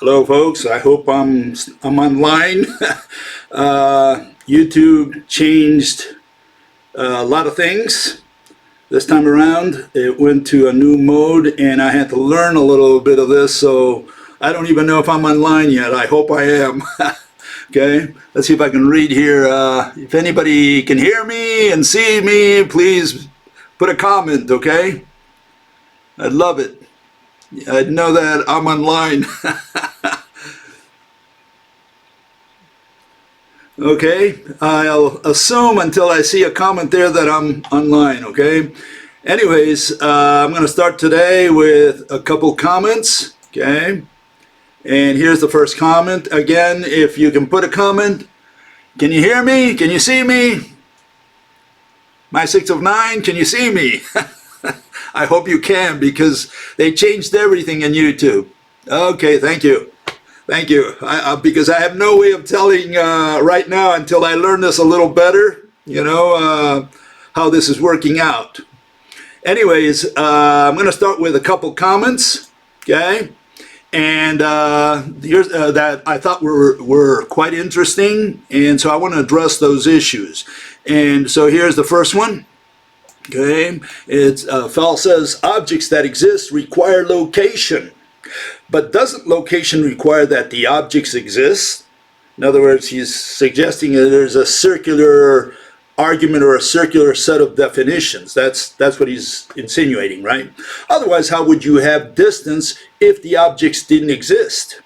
Hello, folks. I hope I'm online. YouTube changed a lot of things this time around. It went to a new mode, and I had to learn a little bit of this. So I don't even know if I'm online yet. I hope I am. Okay. Let's see if I can read here. If anybody can hear me and see me, please put a comment. Okay. I'd love it. I'd know that I'm online. Okay, I'll assume until I see a comment there that I'm online, okay? Anyways, I'm going to start today with a couple comments, okay? And here's the first comment. Again, if you can put a comment, can you hear me? Can you see me? My 6 of 9, can you see me? I hope you can, because they changed everything in YouTube. Okay, thank you. Thank you. Because I have no way of telling right now until I learn this a little better, how this is working out. Anyways, I'm going to start with a couple comments, okay? And here's that I thought were quite interesting, and so I want to address those issues. And so here's the first one. Okay, it's Fel says objects that exist require location. But doesn't location require that the objects exist? In other words, he's suggesting that there's a circular argument or a circular set of definitions. That's what he's insinuating, right? Otherwise, how would you have distance if the objects didn't exist?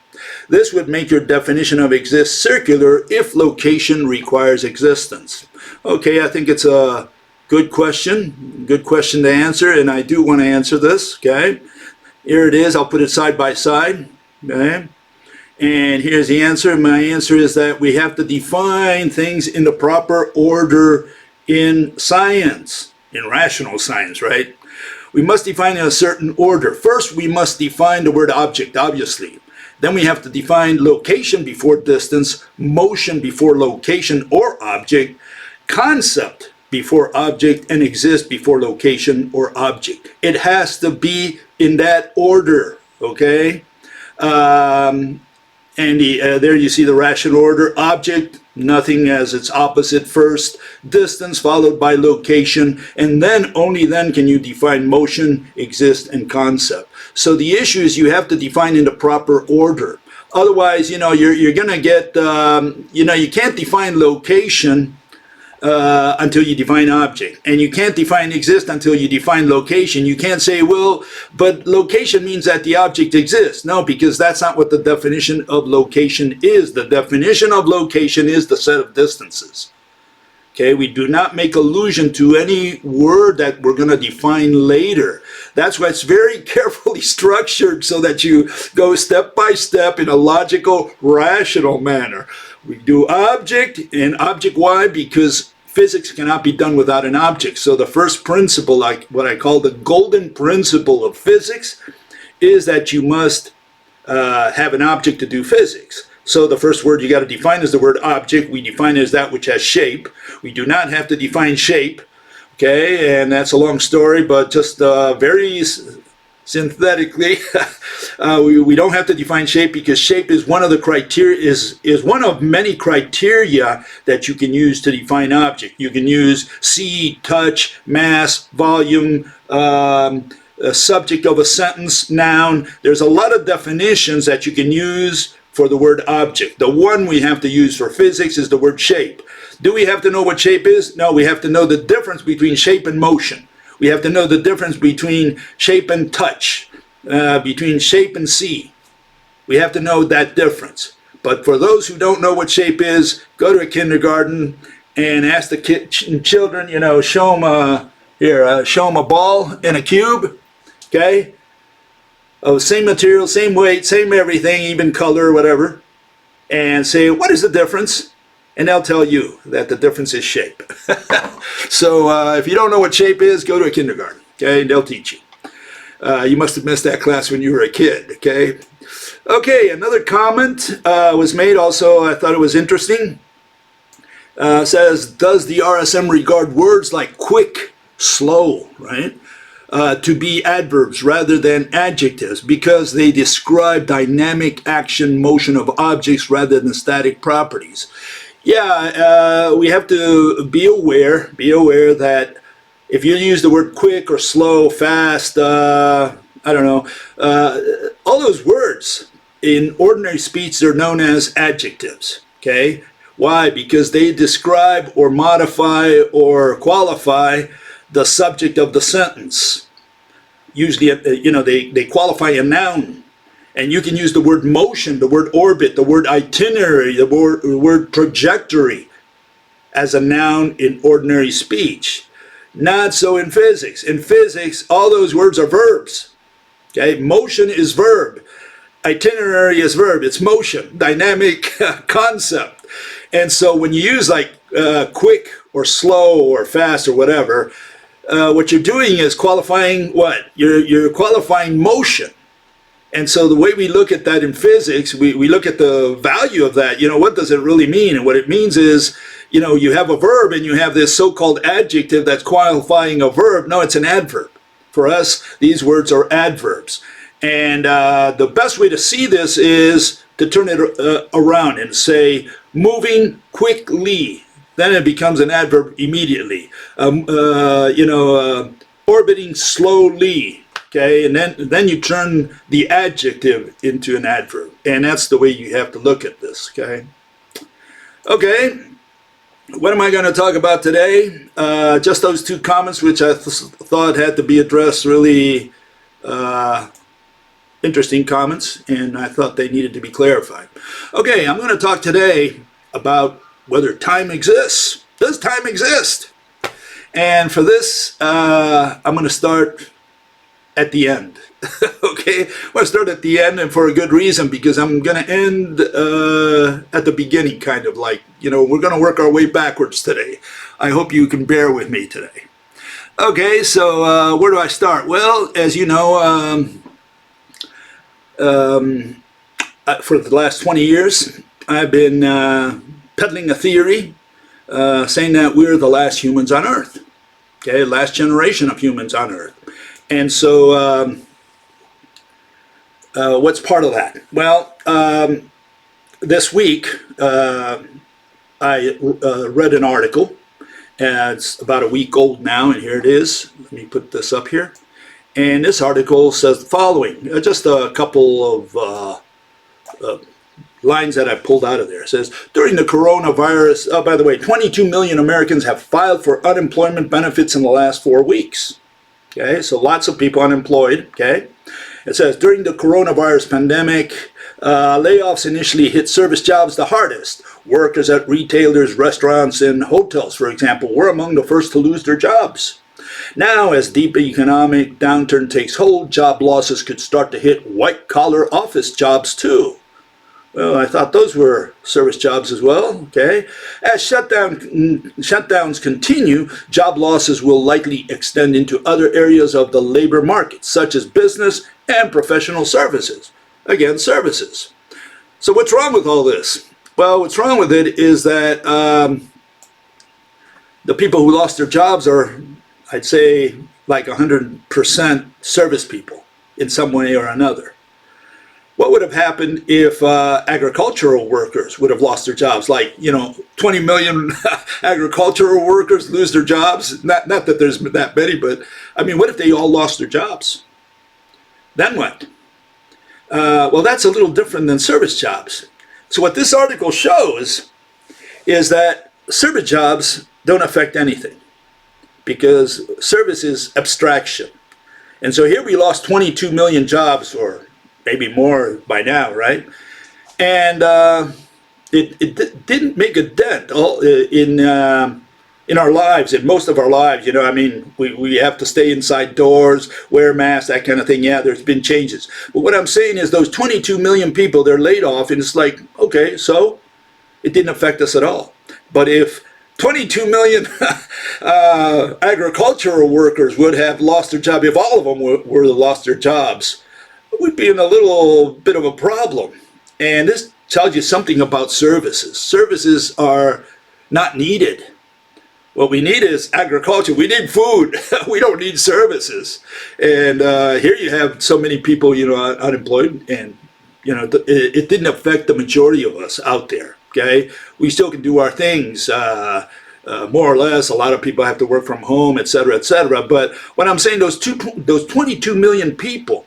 This would make your definition of exist circular if location requires existence. Okay, I think it's a good question to answer, and I do want to answer this, okay? Here it is. I'll put it side by side. Okay. And here's the answer. My answer is that we have to define things in the proper order in science, in rational science, right? We must define in a certain order. First, we must define the word object, obviously. Then we have to define location before distance, motion before location or object, concept before object, and exist before location or object. It has to be in that order, okay? And there you see the rational order. Object, nothing as its opposite first, distance followed by location, and then only then can you define motion, exist, and concept. So the issue is you have to define in the proper order. Otherwise, you're going to get, you can't define location until you define object, and you can't define exist until you define location. You can't say, well, but location means that the object exists. No, because that's not what the definition of location is. The definition of location is the set of distances. Okay, we do not make allusion to any word that we're going to define later. That's why it's very carefully structured so that you go step by step in a logical, rational manner. We do object and object. Why? Because physics cannot be done without an object. So the first principle, like what I call the golden principle of physics, is that you must have an object to do physics. So the first word you got to define is the word object. We define it as that which has shape. We do not have to define shape. Okay, and that's a long story, but just very synthetically, we don't have to define shape, because shape is one of the criteria, is one of many criteria that you can use to define object. You can use see, touch, mass, volume, subject of a sentence, noun. There's a lot of definitions that you can use for the word object. The one we have to use for physics is the word shape. Do we have to know what shape is? No, we have to know the difference between shape and motion. We have to know the difference between shape and touch, between shape and see. We have to know that difference. But for those who don't know what shape is, go to a kindergarten and ask the children, show them a ball and a cube, okay? Of same material, same weight, same everything, even color, whatever, and say, what is the difference? And they'll tell you that the difference is shape. So if you don't know what shape is, go to a kindergarten, okay? They'll teach you. You must have missed that class when you were a kid, okay? Okay, another comment was made also. I thought it was interesting. Says, does the RSM regard words like quick, slow, right? to be adverbs rather than adjectives because they describe dynamic action, motion of objects rather than static properties. Yeah, we have to be aware that if you use the word quick or slow, fast, I don't know, all those words in ordinary speech, they're known as adjectives, okay? Why? Because they describe or modify or qualify the subject of the sentence. Usually, they qualify a noun. And you can use the word motion, the word orbit, the word itinerary, the word trajectory as a noun in ordinary speech. Not so in physics. In physics, all those words are verbs. Okay, motion is verb. Itinerary is verb. It's motion, dynamic concept. And so when you use like quick or slow or fast or whatever, what you're doing is qualifying what? You're qualifying motion. And so the way we look at that in physics, we look at the value of that. What does it really mean? And what it means is, you have a verb and you have this so-called adjective that's qualifying a verb. No, it's an adverb. For us, these words are adverbs. And the best way to see this is to turn it around and say, moving quickly. Then it becomes an adverb immediately. Orbiting slowly. Okay, and then you turn the adjective into an adverb. And that's the way you have to look at this, okay? Okay, what am I going to talk about today? Just those two comments which I thought had to be addressed, really interesting comments, and I thought they needed to be clarified. Okay, I'm going to talk today about whether time exists. Does time exist? And for this, I'm going to start at the end. Okay, I'm going to start at the end, and for a good reason, because I'm going to end at the beginning, kind of like, we're going to work our way backwards today. I hope you can bear with me today. Okay, so where do I start? Well, as you know, for the last 20 years, I've been peddling a theory saying that we're the last humans on Earth. Okay, last generation of humans on Earth. And so what's part of that? Well, this week I read an article, and it's about a week old now, and here it is. Let me put this up here. And this article says the following, just a couple of lines that I pulled out of there. It says, during the coronavirus, by the way, 22 million Americans have filed for unemployment benefits in the last 4 weeks. Okay, so lots of people unemployed, okay? It says, during the coronavirus pandemic, layoffs initially hit service jobs the hardest. Workers at retailers, restaurants, and hotels, for example, were among the first to lose their jobs. Now, as deep economic downturn takes hold, job losses could start to hit white-collar office jobs too. Well, I thought those were service jobs as well, okay? As shutdowns continue, job losses will likely extend into other areas of the labor market, such as business and professional services. Again, services. So what's wrong with all this? Well, what's wrong with it is that the people who lost their jobs are, I'd say, like 100% service people in some way or another. What would have happened if agricultural workers would have lost their jobs? Like, 20 million agricultural workers lose their jobs? Not that there's that many, but I mean, what if they all lost their jobs? Then what? Well, that's a little different than service jobs. So what this article shows is that service jobs don't affect anything because service is abstraction. And so here we lost 22 million jobs, or maybe more by now, right? And it didn't make a dent in our lives, in most of our lives. I mean, we have to stay inside doors, wear masks, that kind of thing. Yeah, there's been changes. But what I'm saying is those 22 million people, they're laid off, and it's like, okay, so it didn't affect us at all. But if 22 million agricultural workers would have lost their job, if all of them were lost their jobs, we'd be in a little bit of a problem. And this tells you something about services. Services are not needed. What we need is agriculture. We need food. We don't need services. And here you have so many people, unemployed, and it didn't affect the majority of us out there. Okay, we still can do our things. More or less, a lot of people have to work from home, et cetera, et cetera. But what I'm saying, those 22 million people,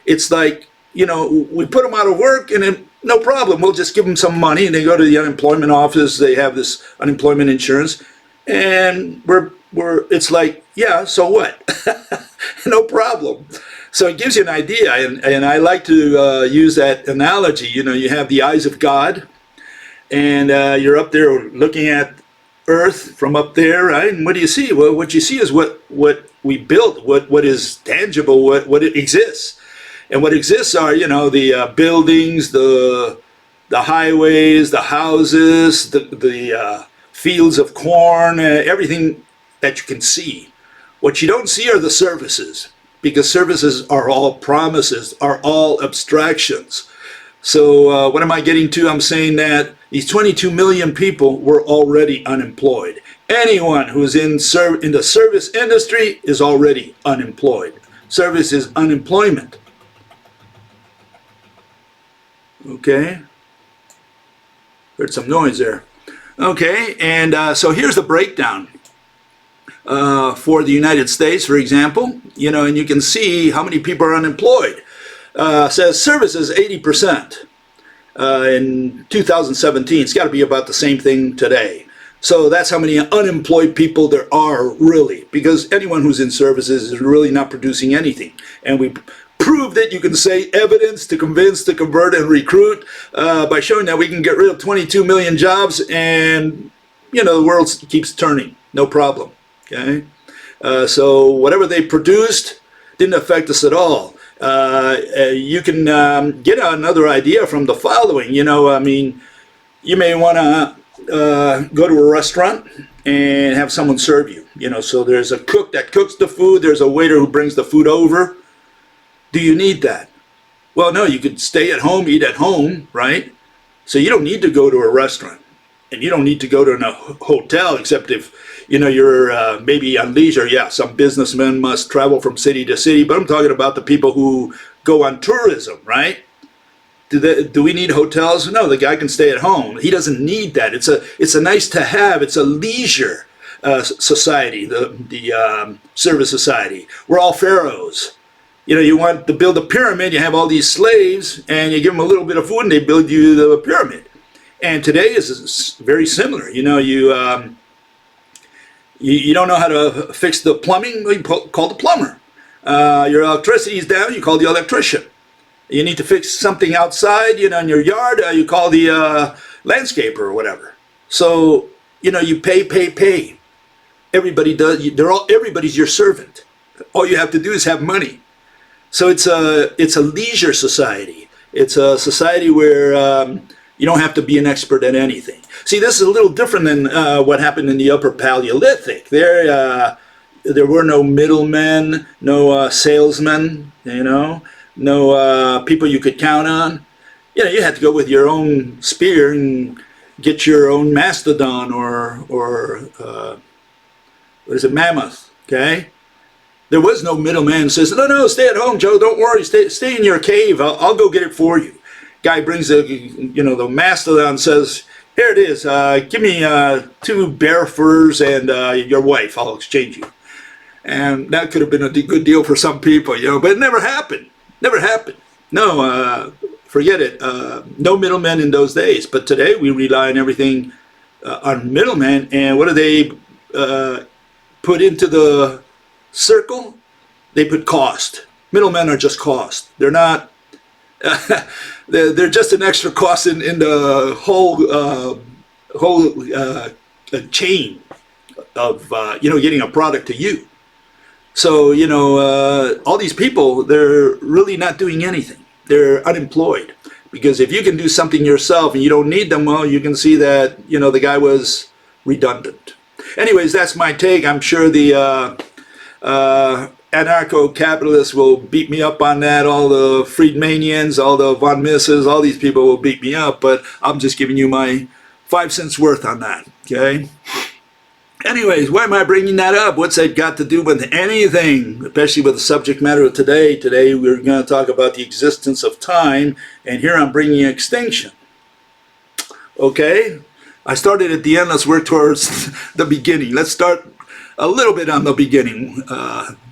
it's like, we put them out of work and then no problem. We'll just give them some money and they go to the unemployment office. They have this unemployment insurance and it's like, yeah, so what? No problem. So it gives you an idea. And I like to use that analogy. You have the eyes of God and you're up there looking at Earth from up there, right? And what do you see? Well, what you see is what we built, what is tangible, what it exists. And what exists are, the buildings, the highways, the houses, the fields of corn, everything that you can see. What you don't see are the services, because services are all promises, are all abstractions. So what am I getting to? I'm saying that these 22 million people were already unemployed. Anyone who is in the service industry is already unemployed. Service is unemployment. Okay. Heard some noise there. Okay, and so here's the breakdown for the United States, for example. And you can see how many people are unemployed. Says services 80%. In 2017, it's got to be about the same thing today. So that's how many unemployed people there are, really, because anyone who's in services is really not producing anything. And we proved it. You can say evidence to convince, to convert, and recruit by showing that we can get rid of 22 million jobs and, the world keeps turning. No problem. Okay? So whatever they produced didn't affect us at all. You can get another idea from the following. You may want to go to a restaurant and have someone serve you. So there's a cook that cooks the food. There's a waiter who brings the food over. Do you need that? Well, no, you could stay at home, eat at home, right? So you don't need to go to a restaurant. And you don't need to go to a hotel, except if, you're maybe on leisure. Yeah, some businessmen must travel from city to city, but I'm talking about the people who go on tourism, right? Do we need hotels? No, the guy can stay at home. He doesn't need that. It's a nice to have. It's a leisure society, the service society. We're all pharaohs. You want to build a pyramid, you have all these slaves, and you give them a little bit of food, and they build you the pyramid. And today is very similar. You don't know how to fix the plumbing, well, you call the plumber. Your electricity is down, you call the electrician. You need to fix something outside, in your yard, you call the landscaper or whatever. So, you pay. Everybody does. Everybody's your servant. All you have to do is have money. So it's a leisure society. It's a society where you don't have to be an expert at anything. See, this is a little different than what happened in the Upper Paleolithic. There were no middlemen, no salesmen, no people you could count on. You had to go with your own spear and get your own mastodon or what is it, mammoth, okay? There was no middleman who says, no, stay at home, Joe, don't worry, stay in your cave, I'll go get it for you. Guy brings the mastodon, says, here it is, give me 2 bear furs and your wife, I'll exchange you. And that could have been a good deal for some people, but it never happened. No, forget it. No middlemen in those days. But today we rely on everything on middlemen. And what do they put into the circle? They put cost. Middlemen are just cost. They're not. They're just an extra cost in the whole chain of getting a product to you. So all these people, they're really not doing anything. They're unemployed, because if you can do something yourself and you don't need them, well, you can see that the guy was redundant. Anyways, that's my take. I'm sure the anarcho-capitalists will beat me up on that. All the Friedmanians, all the von Mises, all these people will beat me up, but I'm just giving you my 5 cents worth on that, okay? Anyways, why am I bringing that up? What's that got to do with anything, especially with the subject matter of today? Today we're going to talk about the existence of time, and here I'm bringing extinction. Okay? I started at the end. Let's work towards the beginning. Let's start a little bit on the beginning.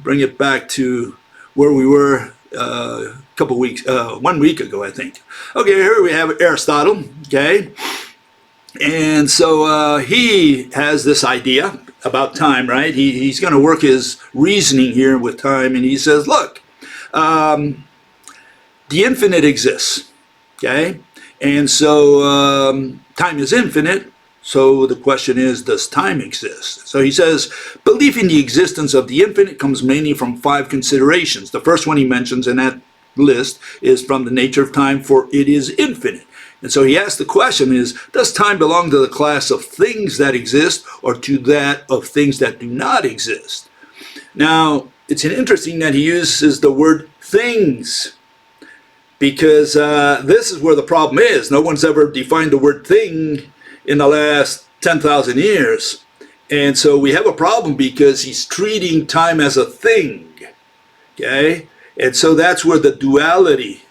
Bring it back to where we were a couple weeks, 1 week ago, I think. Okay, here we have Aristotle. Okay? And so he has this idea about time, right? He's going to work his reasoning here with time, and he says, look, the infinite exists, okay? And so time is infinite, so the question is, does time exist? So he says, belief in the existence of the infinite comes mainly from 5 considerations. The first one he mentions in that list is from the nature of time, for it is infinite. And so he asks the question is, does time belong to the class of things that exist or to that of things that do not exist? Now, it's interesting that he uses the word things, because this is where the problem is. No one's ever defined the word thing in the last 10,000 years. And so we have a problem because he's treating time as a thing. Okay? And so that's where the duality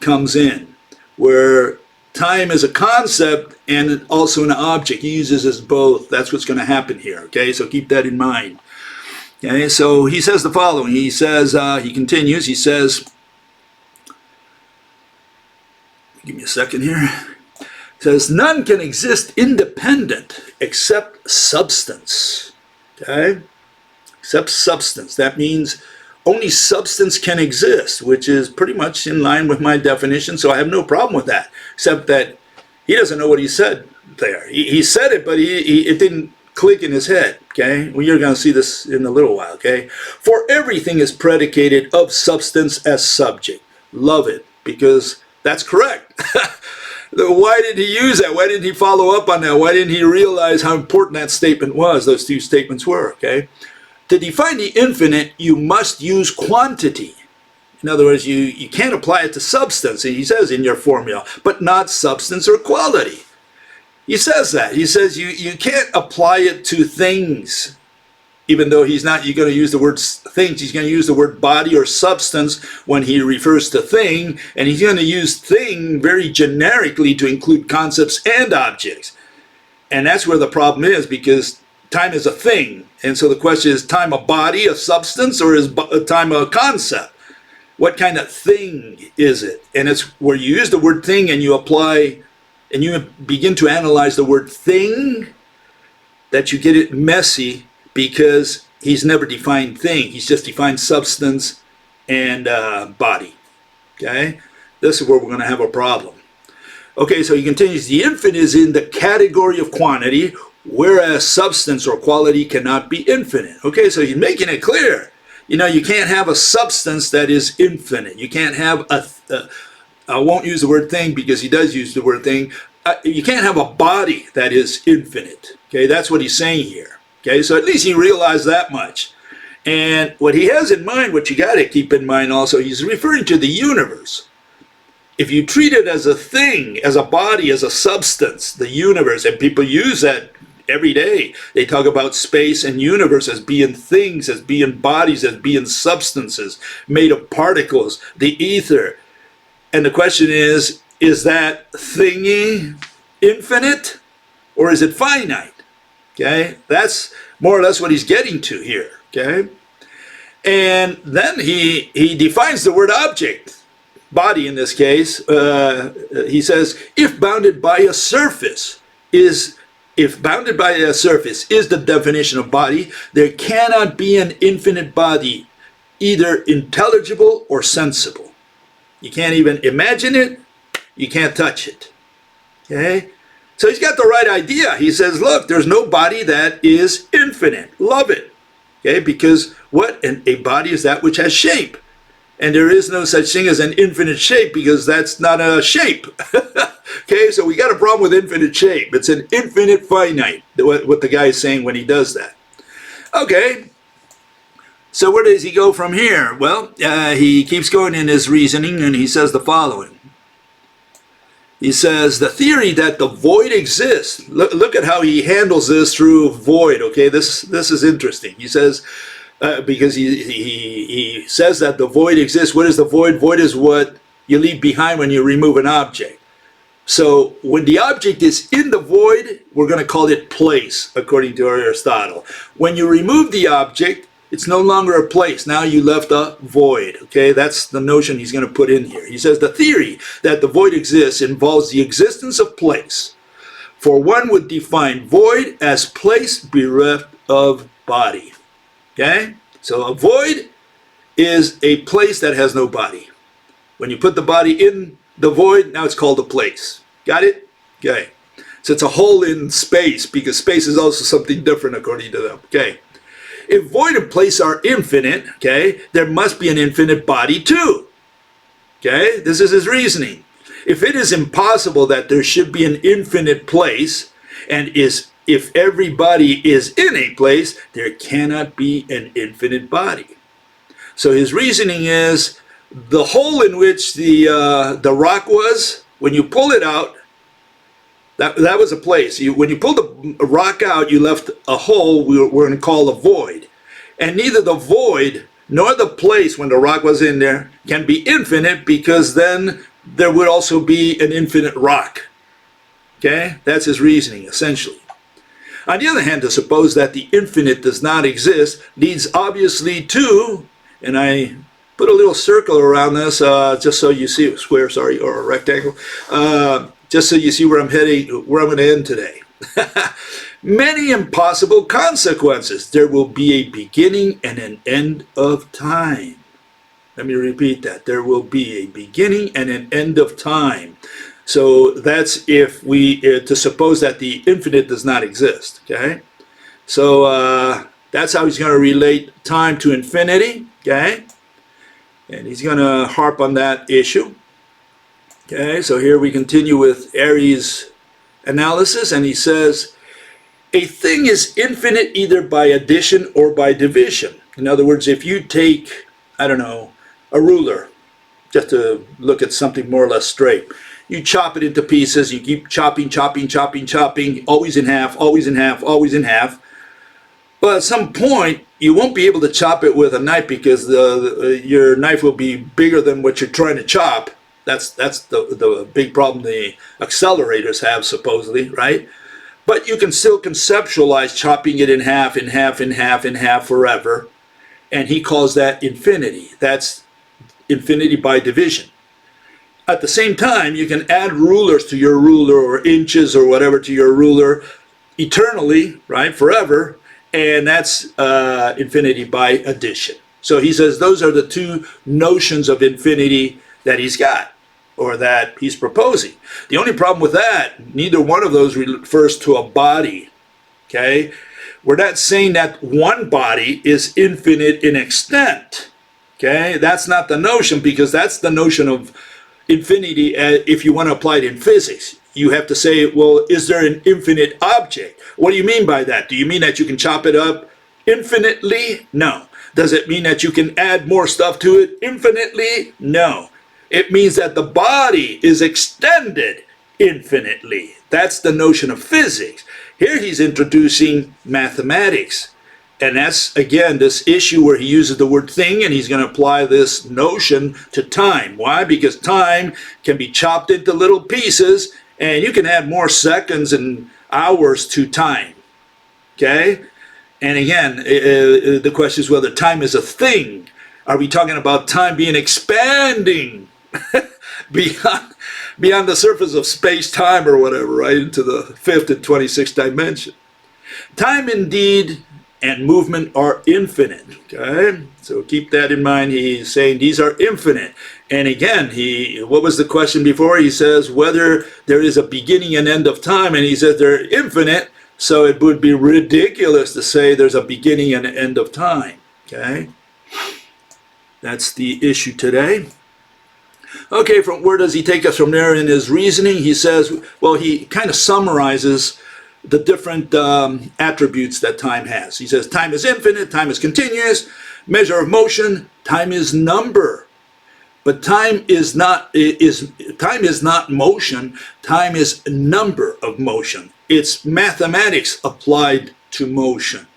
comes in, where time is a concept and also an object. He uses as both. That's what's going to happen here. Okay, so keep that in mind. Okay, so he says the following. He says, he continues, he says, give me a second here. He says, none can exist independent except substance. Okay, except substance. That means only substance can exist, which is pretty much in line with my definition, so I have no problem with that, except that he doesn't know what he said there. He said it, but it didn't click in his head, okay? Well, you're going to see this in a little while, okay? For everything is predicated of substance as subject. Love it, because that's correct. Why did he use that? Why didn't he follow up on that? Why didn't he realize how important that statement was, those 2 statements were, okay? To define the infinite, you must use quantity. In other words, you can't apply it to substance, he says in your formula, but not substance or quality. He says that. He says you can't apply it to things, even though he's not going to use the word things. He's going to use the word body or substance when he refers to thing, and he's going to use thing very generically to include concepts and objects. And that's where the problem is, because time is a thing. And so the question is time a body, a substance, or is time a concept? What kind of thing is it? And it's where you use the word thing and you apply and you begin to analyze the word thing that you get it messy, because he's never defined thing. He's just defined substance and body. Okay? This is where we're going to have a problem. Okay, so he continues, the infinite is in the category of quantity, whereas substance or quality cannot be infinite. Okay, so he's making it clear. You know, you can't have a substance that is infinite. You can't have I won't use the word thing because he does use the word thing. You can't have a body that is infinite. Okay, that's what he's saying here. Okay, so at least he realized that much. And what he has in mind, what you got to keep in mind also, he's referring to the universe. If you treat it as a thing, as a body, as a substance, the universe, and people use that every day. They talk about space and universe as being things, as being bodies, as being substances made of particles, the ether. And the question is that thingy infinite or is it finite? Okay, that's more or less what he's getting to here. Okay, and then he defines the word object. Body in this case, he says, if bounded by a surface is the definition of body, there cannot be an infinite body, either intelligible or sensible. You can't even imagine it, you can't touch it. Okay? So he's got the right idea. He says, look, there's no body that is infinite. Love it. Okay? Because what? A body is that which has shape. And there is no such thing as an infinite shape, because that's not a shape. Okay, so we got a problem with infinite shape. It's an infinite finite, what the guy is saying when he does that. Okay, so where does he go from here? Well, he keeps going in his reasoning, and he says the following. He says, the theory that the void exists, look at how he handles this through void, okay? This is interesting. He says, because he says that the void exists. What is the void? Void is what you leave behind when you remove an object. So when the object is in the void, we're going to call it place, according to Aristotle. When you remove the object, it's no longer a place. Now you left a void. Okay, that's the notion he's going to put in here. He says the theory that the void exists involves the existence of place. For one would define void as place bereft of body. Okay, so a void is a place that has no body. When you put the body in the void, now it's called a place. Got it? Okay. So it's a hole in space, because space is also something different according to them. Okay. If void and place are infinite, okay, there must be an infinite body too. Okay, this is his reasoning. If it is impossible that there should be an infinite place, and if every body is in a place, there cannot be an infinite body. So his reasoning is the hole in which the rock was, when you pull it out, that was a place. When you pull the rock out, you left a hole we're going to call a void. And neither the void nor the place when the rock was in there can be infinite, because then there would also be an infinite rock. Okay? That's his reasoning, essentially. On the other hand, to suppose that the infinite does not exist leads obviously to, and I put a little circle around this just so you see, square, sorry, or a rectangle, just so you see where I'm heading, where I'm going to end today. Many impossible consequences. There will be a beginning and an end of time. Let me repeat that. There will be a beginning and an end of time. So that's if we, to suppose that the infinite does not exist, okay? So that's how he's going to relate time to infinity, okay? And he's going to harp on that issue. Okay, so here we continue with Airy's analysis, and he says, a thing is infinite either by addition or by division. In other words, if you take, I don't know, a ruler, just to look at something more or less straight, you chop it into pieces, you keep chopping, always in half, always in half, always in half. Well, at some point, you won't be able to chop it with a knife, because your knife will be bigger than what you're trying to chop. That's the big problem the accelerators have, supposedly, right? But you can still conceptualize chopping it in half, in half, in half, in half forever. And he calls that infinity. That's infinity by division. At the same time, you can add rulers to your ruler, or inches or whatever to your ruler eternally, right, forever. And that's infinity by addition. So he says those are the two notions of infinity that he's got, or that he's proposing. The only problem with that, neither one of those refers to a body, okay? We're not saying that one body is infinite in extent, okay? That's not the notion, because that's the notion of infinity if you want to apply it in physics. You have to say, well, is there an infinite object? What do you mean by that? Do you mean that you can chop it up infinitely? No. Does it mean that you can add more stuff to it infinitely? No. It means that the body is extended infinitely. That's the notion of physics. Here he's introducing mathematics. And that's, again, this issue where he uses the word thing, and he's going to apply this notion to time. Why? Because time can be chopped into little pieces, and you can add more seconds and hours to time. Okay? And again, the question is whether time is a thing. Are we talking about time being expanding beyond the surface of space-time or whatever, right, into the 5th and 26th dimension? Time indeed and movement are infinite, okay? So keep that in mind. He's saying these are infinite. And again, what was the question before? He says whether there is a beginning and end of time, and he says they're infinite, so it would be ridiculous to say there's a beginning and an end of time, okay? That's the issue today. Okay, from where does he take us from there in his reasoning? He says, well, he kind of summarizes the different attributes that time has. He says time is infinite, time is continuous, measure of motion, time is number. But time is not motion. Time is number of motion. It's mathematics applied to motion.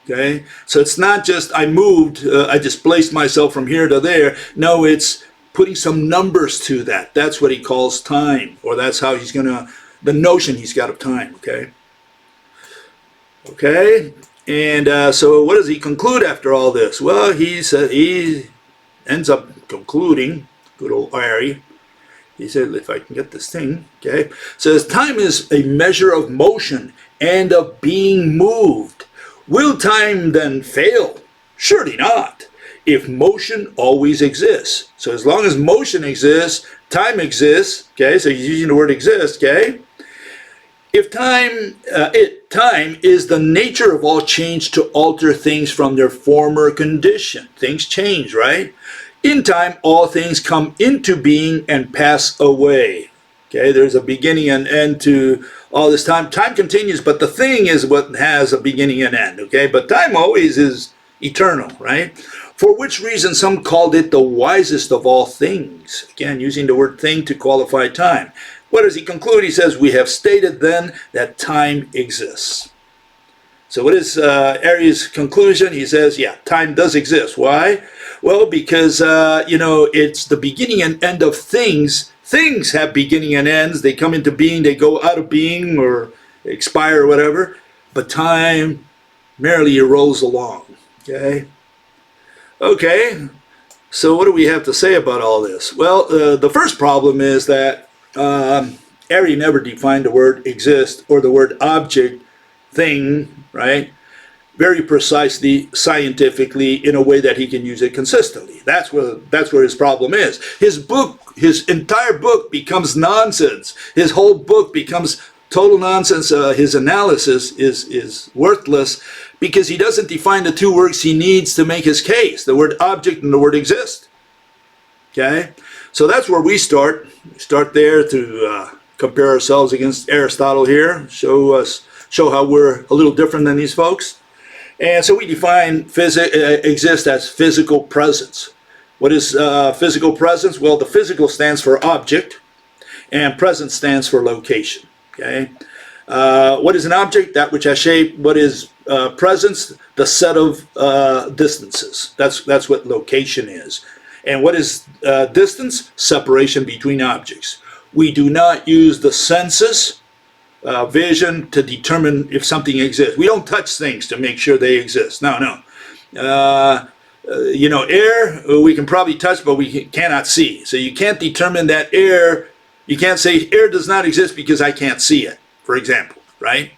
Okay, so it's not just I moved, I displaced myself from here to there. No, it's putting some numbers to that. That's what he calls time, or that's how he's gonna, the notion he's got of time. Okay. Okay, and so what does he conclude after all this? Well, he ends up concluding, good old Ari. He said, if I can get this thing, okay, says time is a measure of motion and of being moved. Will time then fail? Surely not, if motion always exists. So as long as motion exists, time exists, okay, so he's using the word exist, okay? If time is the nature of all change to alter things from their former condition. Things change, right? In time, all things come into being and pass away. Okay, there's a beginning and end to all this time. Time continues, but the thing is what has a beginning and end, okay? But time always is eternal, right? For which reason some called it the wisest of all things. Again, using the word thing to qualify time. What does he conclude? He says, we have stated then that time exists. So what is Ari's conclusion? He says, yeah, time does exist. Why? Well, because, it's the beginning and end of things. Things have beginning and ends. They come into being, they go out of being or expire or whatever. But time merely rolls along. Okay? Okay. So what do we have to say about all this? Well, the first problem is that Ari never defined the word exist or the word object, thing, right? Very precisely, scientifically, in a way that he can use it consistently. That's where his problem is. His entire book becomes nonsense. His whole book becomes total nonsense. His analysis is worthless because he doesn't define the two words he needs to make his case, the word object and the word exist. Okay? So that's where we start. We start there to compare ourselves against Aristotle here, show how we're a little different than these folks. And so we define exist as physical presence. What is physical presence? Well, the physical stands for object, and presence stands for location. Okay. What is an object? That which has shape. What is presence? The set of distances. That's what location is. And what is distance? Separation between objects. We do not use the senses, vision, to determine if something exists. We don't touch things to make sure they exist. No. Air we can probably touch, but we cannot see. So you can't determine that air. You can't say air does not exist because I can't see it, for example, right?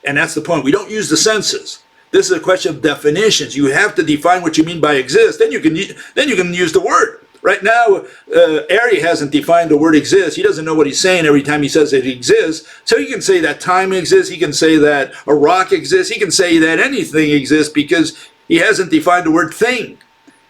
And that's the point. We don't use the senses. This is a question of definitions. You have to define what you mean by exist. Then you can use the word. Right now, Ari hasn't defined the word exist. He doesn't know what he's saying every time he says it exists. So he can say that time exists. He can say that a rock exists. He can say that anything exists because he hasn't defined the word thing.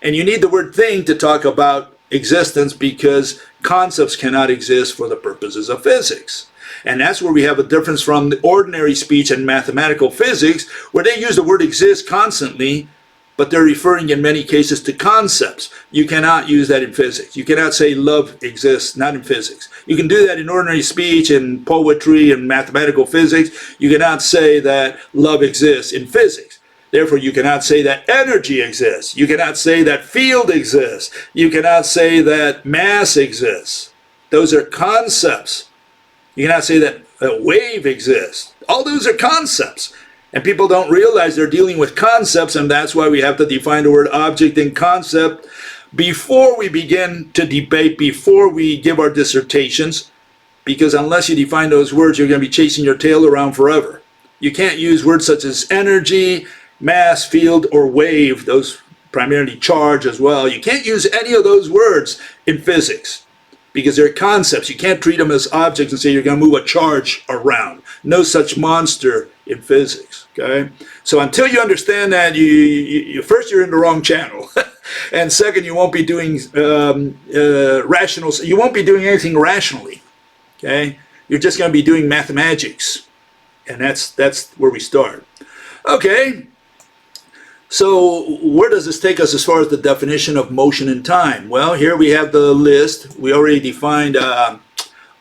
And you need the word thing to talk about existence because concepts cannot exist for the purposes of physics. And that's where we have a difference from the ordinary speech and mathematical physics, where they use the word exist constantly, but they're referring in many cases to concepts. You cannot use that in physics. You cannot say love exists, not in physics. You can do that in ordinary speech and poetry and mathematical physics. You cannot say that love exists in physics. Therefore, you cannot say that energy exists. You cannot say that field exists. You cannot say that mass exists. Those are concepts. You cannot say that a wave exists. All those are concepts. And people don't realize they're dealing with concepts, and that's why we have to define the word object and concept before we begin to debate, before we give our dissertations, because unless you define those words, you're going to be chasing your tail around forever. You can't use words such as energy, mass, field, or wave, those primarily charge as well. You can't use any of those words in physics because they're concepts. You can't treat them as objects and say you're going to move a charge around. No such monster in physics. Okay, so until you understand that, you first you're in the wrong channel, and second you won't be doing rational. You won't be doing anything rationally. Okay, you're just going to be doing mathematics, and that's where we start. Okay, So where does this take us as far as the definition of motion and time? Well, here we have the list. We already defined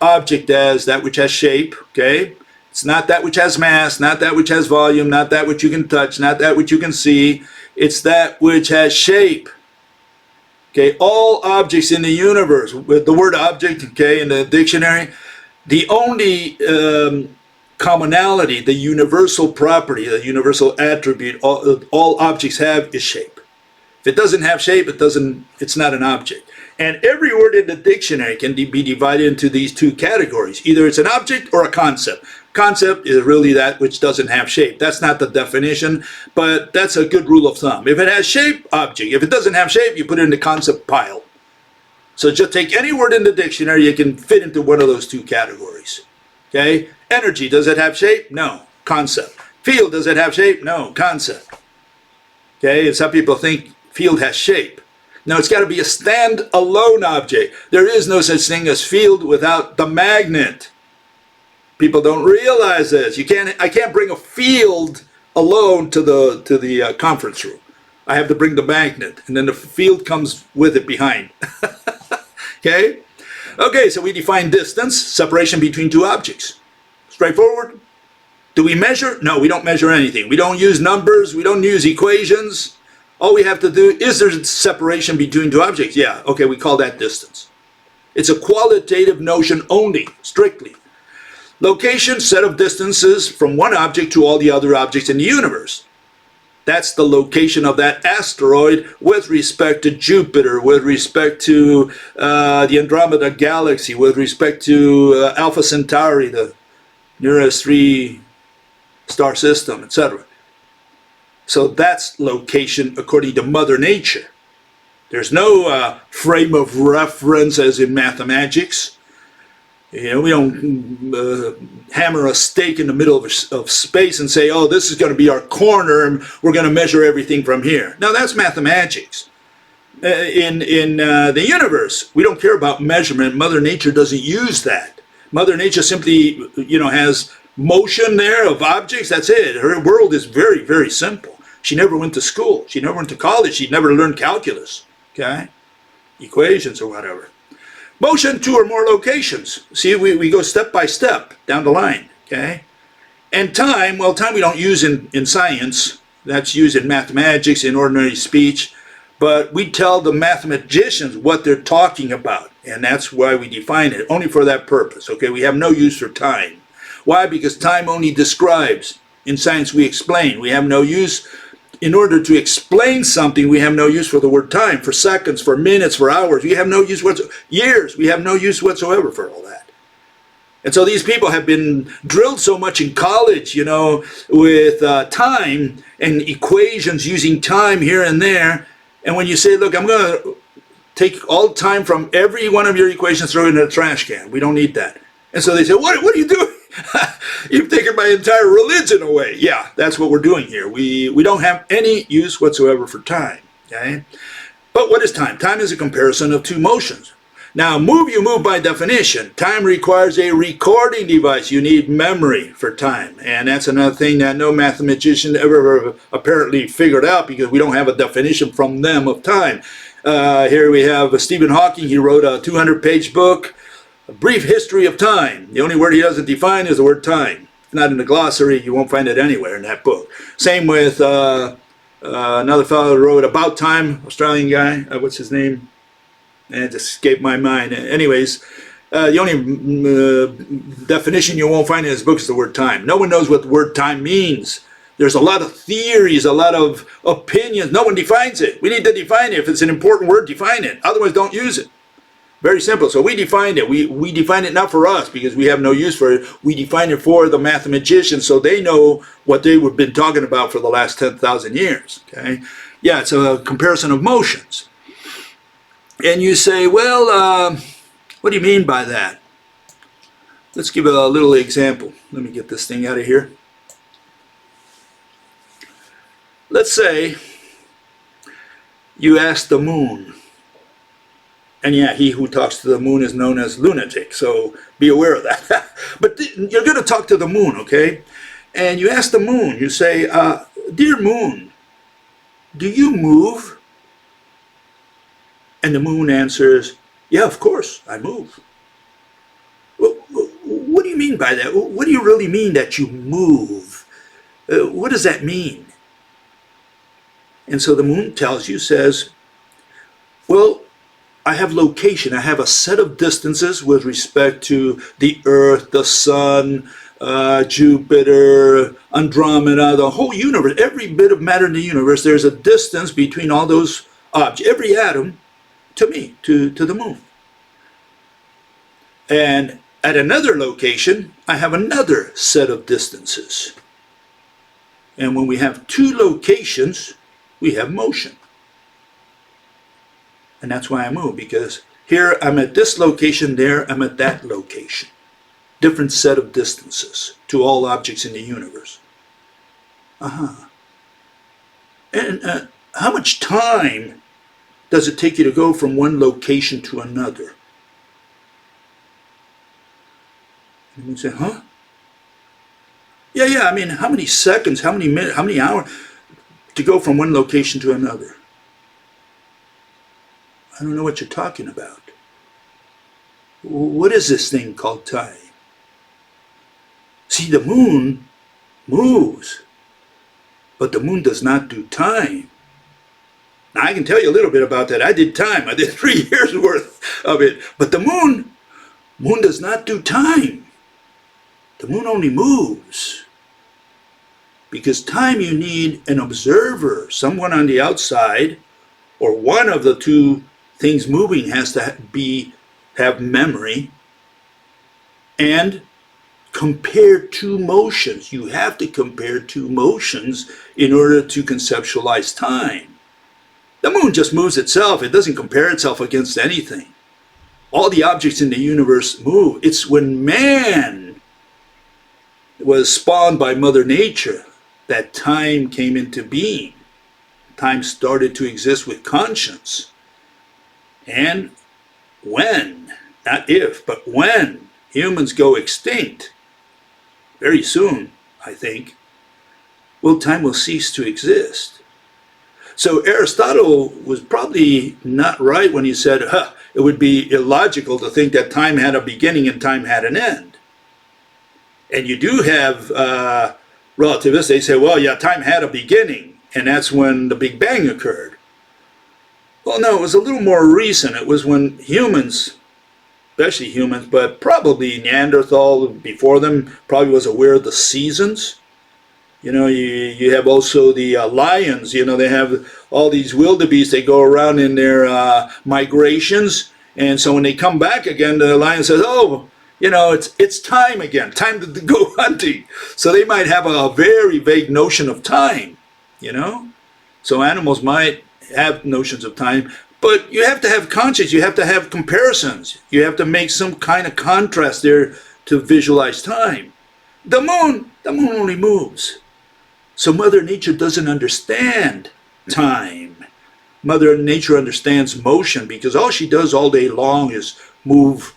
object as that which has shape, okay? It's not that which has mass, not that which has volume, not that which you can touch, not that which you can see. It's that which has shape. Okay, all objects in the universe, with the word object, okay, in the dictionary, the only commonality, the universal property, the universal attribute all objects have is shape. If it doesn't have shape, it's not an object. And every word in the dictionary can be divided into these two categories. Either it's an object or a concept. Concept is really that which doesn't have shape. That's not the definition, but that's a good rule of thumb. If it has shape, object. If it doesn't have shape, you put it in the concept pile. So just take any word in the dictionary, you can fit into one of those two categories. Okay? Energy, does it have shape? No. Concept. Field, does it have shape? No. Concept. Okay? And some people think field has shape. No, it's got to be a stand-alone object. There is no such thing as field without the magnet. People don't realize this. I can't bring a field alone to the conference room. I have to bring the magnet, and then the field comes with it behind. Okay? Okay, so we define distance, separation between two objects. Straightforward. Do we measure? No, we don't measure anything. We don't use numbers. We don't use equations. All we have to do, is there separation between two objects? Yeah, okay, we call that distance. It's a qualitative notion only, strictly. Location, set of distances from one object to all the other objects in the universe. That's the location of that asteroid with respect to Jupiter, with respect to the Andromeda Galaxy, with respect to Alpha Centauri, the nearest three-star system, etc. So that's location according to Mother Nature. There's no frame of reference as in mathematics. You know, we don't hammer a stake in the middle of space and say, oh, this is going to be our corner and we're going to measure everything from here. No, that's mathematics. In the universe, we don't care about measurement. Mother Nature doesn't use that. Mother Nature simply, has motion there of objects. That's it. Her world is very, very simple. She never went to school. She never went to college. She never learned calculus, okay? Equations or whatever. Motion, two or more locations. See, we go step by step down the line, okay? And time, well, time we don't use in science. That's used in mathematics, in ordinary speech. But we tell the mathematicians what they're talking about. And that's why we define it, only for that purpose, okay? We have no use for time. Why? Because time only describes. In science, we explain. We have no use. In order to explain something, we have no use for the word time, for seconds, for minutes, for hours. We have no use whatsoever. Years, we have no use whatsoever for all that. And so these people have been drilled so much in college, with time and equations using time here and there. And when you say, look, I'm going to take all time from every one of your equations, throw it in a trash can. We don't need that. And so they say, what are you doing? You've taken my entire religion away. Yeah, that's what we're doing here. We don't have any use whatsoever for time. Okay? But what is time? Time is a comparison of two motions. Now, you move by definition. Time requires a recording device. You need memory for time. And that's another thing that no mathematician ever apparently figured out, because we don't have a definition from them of time. Here we have Stephen Hawking. He wrote a 200-page book, A Brief History of Time. The only word he doesn't define is the word time. It's not in the glossary. You won't find it anywhere in that book. Same with another fellow who wrote About Time, Australian guy. What's his name? It just escaped my mind. Anyways, the only definition you won't find in his book is the word time. No one knows what the word time means. There's a lot of theories, a lot of opinions. No one defines it. We need to define it. If it's an important word, define it. Otherwise, don't use it. Very simple. So we defined it. We define it not for us because we have no use for it. We define it for the mathematicians so they know what they've been talking about for the last 10,000 years. Okay? Yeah, it's a comparison of motions. And you say, well, what do you mean by that? Let's give a little example. Let me get this thing out of here. Let's say you ask the moon. And yeah, he who talks to the moon is known as lunatic, so be aware of that. But you're going to talk to the moon, okay? And you ask the moon, you say, dear moon, do you move? And the moon answers, yeah, of course, I move. What do you mean by that? What do you really mean that you move? What does that mean? And so the moon tells you, says, well, I have location. I have a set of distances with respect to the Earth, the Sun, Jupiter, Andromeda, the whole universe. Every bit of matter in the universe, there's a distance between all those objects, every atom, to me, to the moon. And at another location, I have another set of distances. And when we have two locations, we have motion. And that's why I move, because here I'm at this location, there I'm at that location. Different set of distances to all objects in the universe. And how much time does it take you to go from one location to another? And you say, huh? Yeah, I mean, how many seconds, how many minutes, how many hours to go from one location to another? I don't know what you're talking about. What is this thing called time? See, the moon moves, but the moon does not do time. Now, I can tell you a little bit about that. I did time. I did 3 years worth of it. But the moon does not do time. The moon only moves. Because time, you need an observer, someone on the outside, or one of the two things moving has to have memory, and compare two motions. You have to compare two motions in order to conceptualize time. The moon just moves itself. It doesn't compare itself against anything. All the objects in the universe move. It's when man was spawned by Mother Nature that time came into being. Time started to exist with conscience. And when, not if, but when humans go extinct, very soon, I think, well, time will cease to exist. So Aristotle was probably not right when he said, it would be illogical to think that time had a beginning and time had an end. And you do have relativists, they say, well, yeah, time had a beginning, and that's when the Big Bang occurred. Well, no, it was a little more recent. It was when humans, especially humans, but probably Neanderthal before them, probably was aware of the seasons. You know, you have also the lions, you know, they have all these wildebeest, they go around in their migrations, and so when they come back again, the lion says, oh, you know, it's time again, time to go hunting. So they might have a very vague notion of time, you know. So animals might have notions of time, but you have to have conscience, you have to have comparisons, you have to make some kind of contrast there to visualize time. The moon only moves. So Mother Nature doesn't understand time. Mother Nature understands motion because all she does all day long is move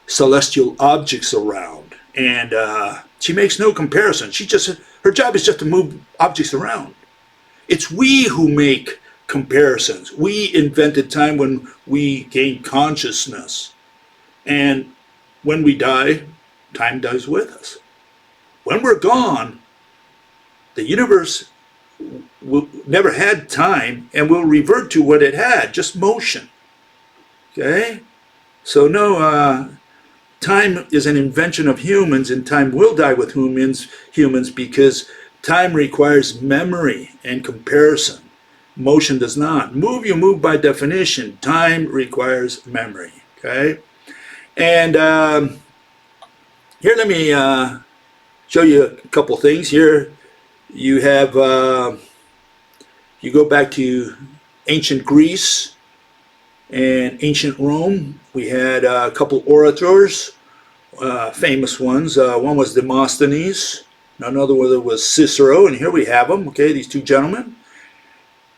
celestial objects around. And she makes no comparison. Her job is just to move objects around. It's we who make comparisons. We invented time when we gained consciousness. And when we die, time dies with us. When we're gone, the universe never had time and will revert to what it had, just motion. Okay? So no, time is an invention of humans, and time will die with humans because time requires memory and comparison. Motion does not. You move by definition. Time requires memory. Okay? And here, let me show you a couple things here. You have, you go back to ancient Greece and ancient Rome. We had a couple orators, famous ones. One was Demosthenes, another one was Cicero, and here we have them, okay, these two gentlemen.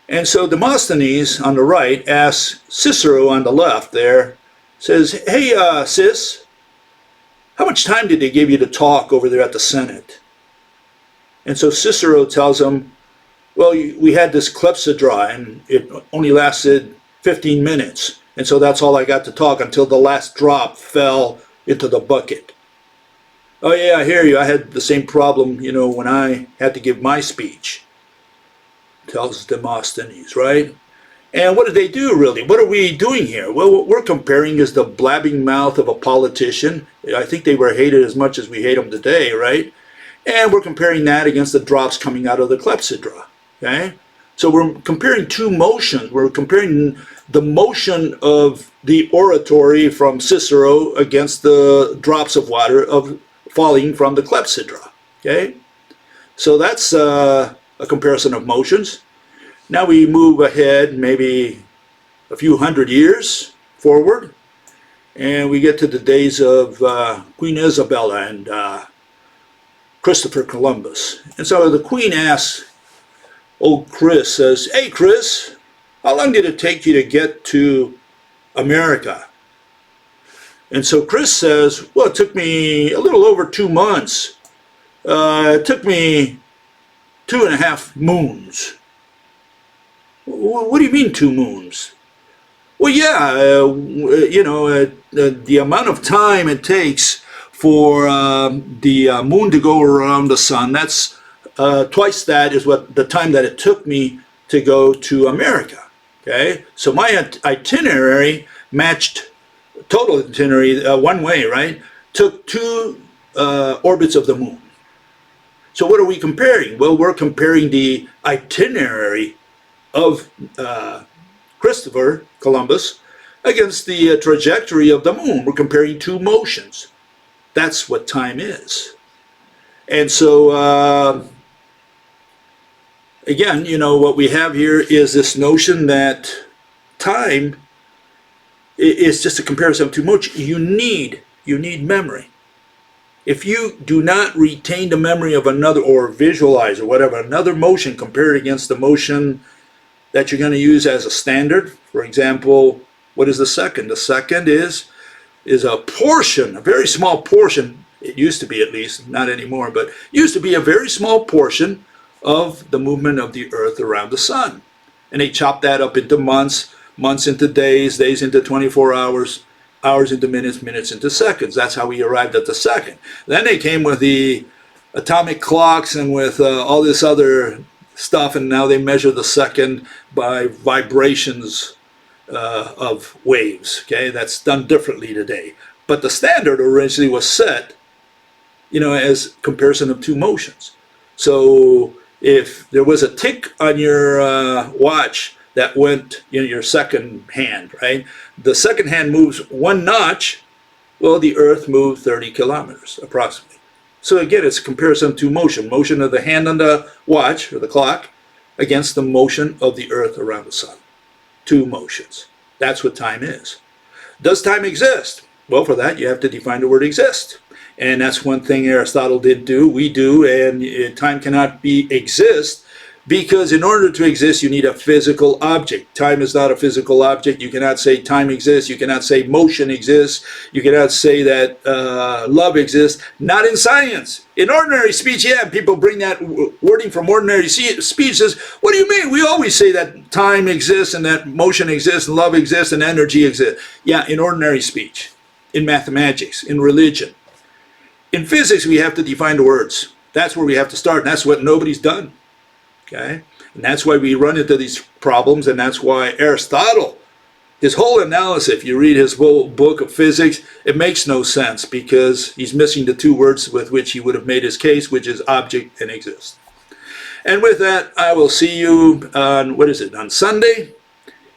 And so Demosthenes on the right asks Cicero on the left there, says, hey, Cis, how much time did they give you to talk over there at the Senate? And so Cicero tells him, Well, we had this clepsydra, and it only lasted 15 minutes. And so that's all I got to talk until the last drop fell into the bucket. Oh yeah, I hear you. I had the same problem, you know, when I had to give my speech. Tells Demosthenes, right? And what did they do, really? What are we doing here? Well, what we're comparing is the blabbing mouth of a politician. I think they were hated as much as we hate them today, right? And we're comparing that against the drops coming out of the clepsydra, okay? So we're comparing two motions. We're comparing the motion of the oratory from Cicero against the drops of water falling from the clepsydra, okay? So that's a comparison of motions. Now we move ahead maybe a few hundred years forward, and we get to the days of Queen Isabella and Christopher Columbus. And so the Queen asks old Chris, says, "Hey Chris, how long did it take you to get to America?" And so Chris says, "Well, it took me a little over 2 months. It took me 2.5 moons." What do you mean 2 moons? Well, yeah, you know, the amount of time it takes for the moon to go around the sun, that's twice that is what the time that it took me to go to America. Okay, so my itinerary matched total itinerary one way, right? Took 2 orbits of the moon. So what are we comparing? Well, we're comparing the itinerary of Christopher Columbus against the trajectory of the moon. We're comparing 2 motions. That's what time is. And so, again, you know, what we have here is this notion that time is just a comparison of 2 motions. You need memory. If you do not retain the memory of another, or visualize or whatever, another motion compared against the motion that you're going to use as a standard. For example, what is the second? The second is a portion, a very small portion. It used to be, at least, not anymore, but used to be a very small portion of the movement of the earth around the sun. And they chopped that up into months, months into days, days into 24 hours, hours into minutes, minutes into seconds. That's how we arrived at the second. Then they came with the atomic clocks and with all this other stuff, and now they measure the second by vibrations of waves. Okay, that's done differently today. But the standard originally was set, you know, as comparison of 2 motions. So if there was a tick on your watch that went in your second hand, right? The second hand moves 1 notch. Well, the Earth moved 30 kilometers approximately. So again, it's a comparison to motion. Motion of the hand on the watch, or the clock, against the motion of the earth around the sun. 2 motions. That's what time is. Does time exist? Well, for that, you have to define the word exist. And that's one thing Aristotle did do, we do, and time cannot exist, because in order to exist, you need a physical object. Time is not a physical object. You cannot say time exists. You cannot say motion exists. You cannot say that love exists. Not in science. In ordinary speech, yeah, people bring that wording from ordinary speech. Says, what do you mean? We always say that time exists and that motion exists and love exists and energy exists. Yeah, in ordinary speech, in mathematics, in religion. In physics, we have to define the words. That's where we have to start, and that's what nobody's done. Okay? And that's why we run into these problems, and that's why Aristotle, his whole analysis, if you read his whole book of physics, it makes no sense, because he's missing the 2 words with which he would have made his case, which is object and exist. And with that, I will see you on, on Sunday.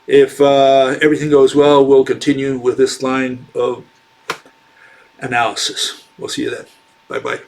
If everything goes well, we'll continue with this line of analysis. We'll see you then. Bye-bye.